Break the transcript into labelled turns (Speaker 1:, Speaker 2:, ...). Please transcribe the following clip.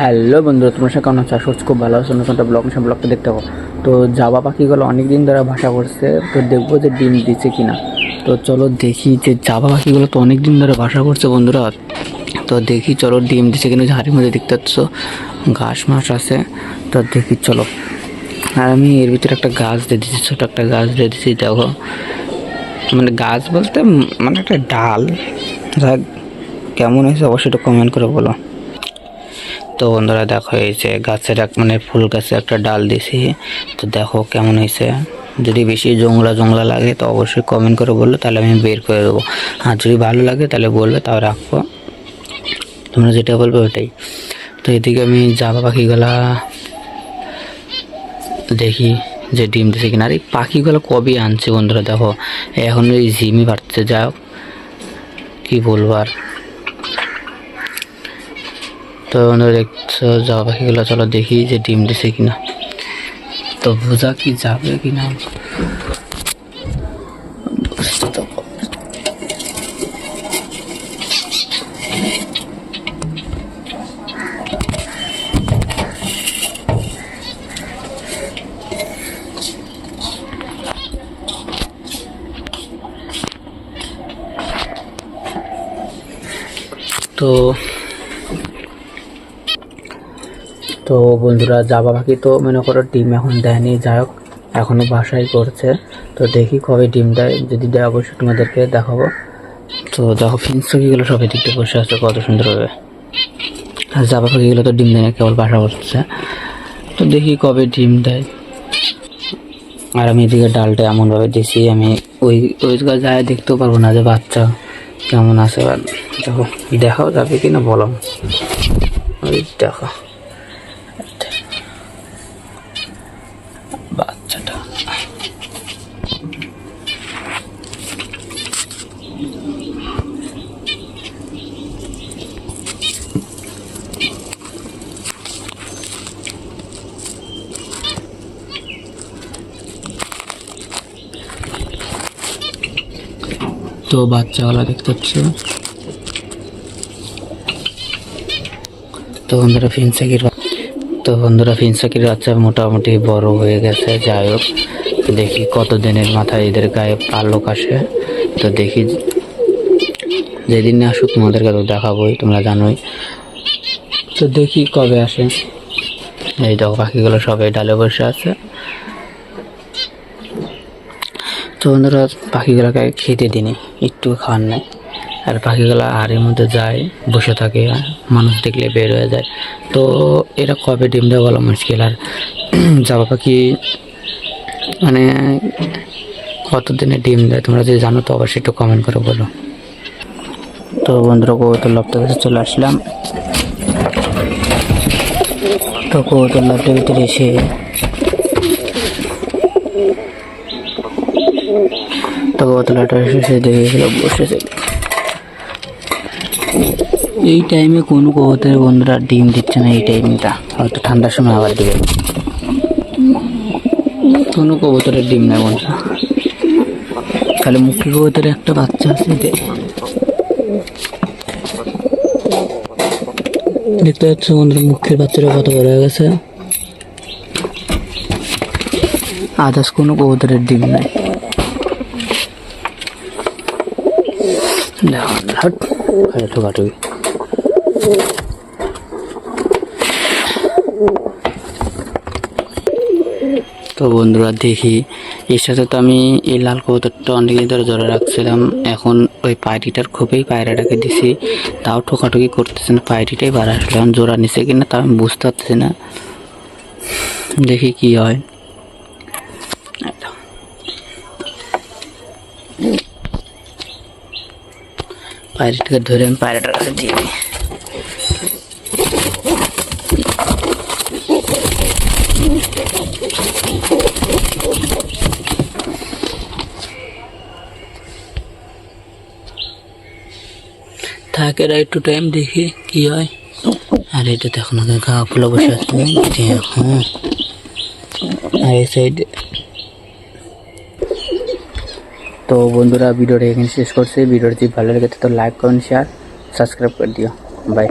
Speaker 1: Hello বন্ধুরা, তোমরা সব কেমন আছো? আশা করছি খুব ভালো আছো। নতুন একটা ব্লগটা দেখতে পাবো। তো জাবা পাখিগুলো অনেক দিন ধরে বাসা করছে, তো দেখবো যে ডিম দিচ্ছে কিনা। তো চলো দেখি যে জাবা পাখিগুলো তো অনেক দিন ধরে বাসা করছে বন্ধুরা। তো দেখি চলো ডিম দিচ্ছে কিনা। ঝাড়ির মধ্যে দেখতে পাচ্ছ ঘাস মাস আছে, তো দেখি চলো। আর আমি এর ভিতরে একটা গাছ দিয়ে দিচ্ছি, ছোট একটা গাছ দিয়ে দিচ্ছি। দেখো, মানে গাছ বলতে মানে একটা ডাল। কেমন হয়েছে অবশ্যই একটু কমেন্ট করে বলো। তো বন্ধুরা দেখো, এই যে গাছের মানে ফুল গাছে একটা ডাল দিছি। তো দেখো কেমন হয়েছে। যদি বেশি জংলা লাগে তো অবশ্যই কমেন্ট করে বললো, তাহলে আমি বের করে দেবো। আর যদি ভালো লাগে তাহলে বলবে, তাও রাখবো। তোমরা যেটা বলবে ওটাই। তো এদিকে আমি জাবা পাখিগুলা দেখি যে ডিম দিছে কিনা। আর এই পাখিগুলো কবে আনছে বন্ধুরা, দেখো এখন ওই ঝিমি বাড়ছে। যা কি বলবো আর। তো বন্ধুরা দেখছো জাবা পাখিগুলো, চলো দেখি যে ডিম দিছে কিনা। তো বোঝা কি যাবে কিনা। তো বন্ধুরা জাবা পাখি তো মনে করো ডিম এখন দেয়নি, যাই হোক এখনও বাসাই করছে। তো দেখি কবে ডিম দেয়, যদি দেয় অবশ্যই তোমাদেরকে দেখাবো। তো দেখো ফিন্স পাখিগুলো সবাই দিকতে বসে আছে কত সুন্দরভাবে। আর জাবা পাখিগুলো তো ডিম দেয় না, কেবল বাসা করছে। তো দেখি কবে ডিম দেয়। আর আমি এদিকে ডালটা এমনভাবে দিছি, আমি ওই ওই জায়গায় যায় দেখতেও পারবো না যে বাচ্চা কেমন আছে। দেখো দেখাও যাবে কিনা বলো। ওই দেখো বাচ্চাটা। তো বাচ্চাওয়ালা দেখতে পাচ্ছ। তো বন্ধুরা ফিনসাকির বাচ্চা মোটামুটি বড় হয়ে গেছে। যাই হোক দেখি কত দিনের মাথায় এদের গায়ে পালক আসে। তো দেখি যেদিন আসুক তোমাদেরকে তো দেখাবোই, তোমরা জানোই। তো দেখি কবে আসে। এই দেখো পাখিগুলো সবাই ডালে বসে আছে। তো বন্ধুরা পাখিগুলোকে খেতে দিনি, একটু খাওয়ার নেই। আর পাখিগুলো হাড়ির মধ্যে যায়, বসে থাকে, মানুষ দেখলে বের হয়ে যায়। তো এরা কবে ডিম দেয় বলা মুশকিল। আর জাবা পাখি মানে কতদিনে ডিম দেয় তোমরা যদি জানো তো অবশ্যই একটু কমেন্ট করে বলো। তো বন্ধুরা কবুতর লফটের কাছে চলে আসলাম। তো কবুতর লফটের ভিতরে এসে তো কবুতর লফটের এসে দেখেছিল বসেছে। এই টাইমে কোনো কবুতরের বন্ধুরা ডিম দিচ্ছে না। এই টাইমটা হয়তো ঠান্ডার সময় আবার দিবে। কোনো কবুতরের ডিম নেই বন্ধুরা, খালি মুখী কবুতরের একটা বাচ্চা আছে। দেখতে পাচ্ছ বন্ধুরা মুখের বাচ্চারা কত বড় হয়ে গেছে। আদার্স কোনো কবুতরের ডিম নাই। ঠোকাঠুকি। তো বন্ধুরা দেখি, এর সাথে তো আমি এই লাল কবুতরটা অনেকদিন ধরে জোড়া রাখছিলাম। এখন ওই পায়রিটার খুবই পায়রাটাকে দিছি, তাও ঠোকাঠুকি করতেছে না। পায়রিটাই বার আসলে এখন জোড়া নিছে কিনা তাও আমি বুঝতে পারতেছি না। দেখি কি হয়। পায়রিটাকে ধরে আমি পায়রাটার কাছে দিয়ে দিই। থাকে একটু টাইম দেখি কি হয়। আর এটা দেখো না গা ফুলে বসে আছে। হ্যাঁ, আর এই সাইডে। তো বন্ধুরা ভিডিওটা এখানে শেষ করছি। ভিডিওটি ভালো লেগে তো লাইক কমেন্ট শেয়ার সাবস্ক্রাইব করে দিও। বাই।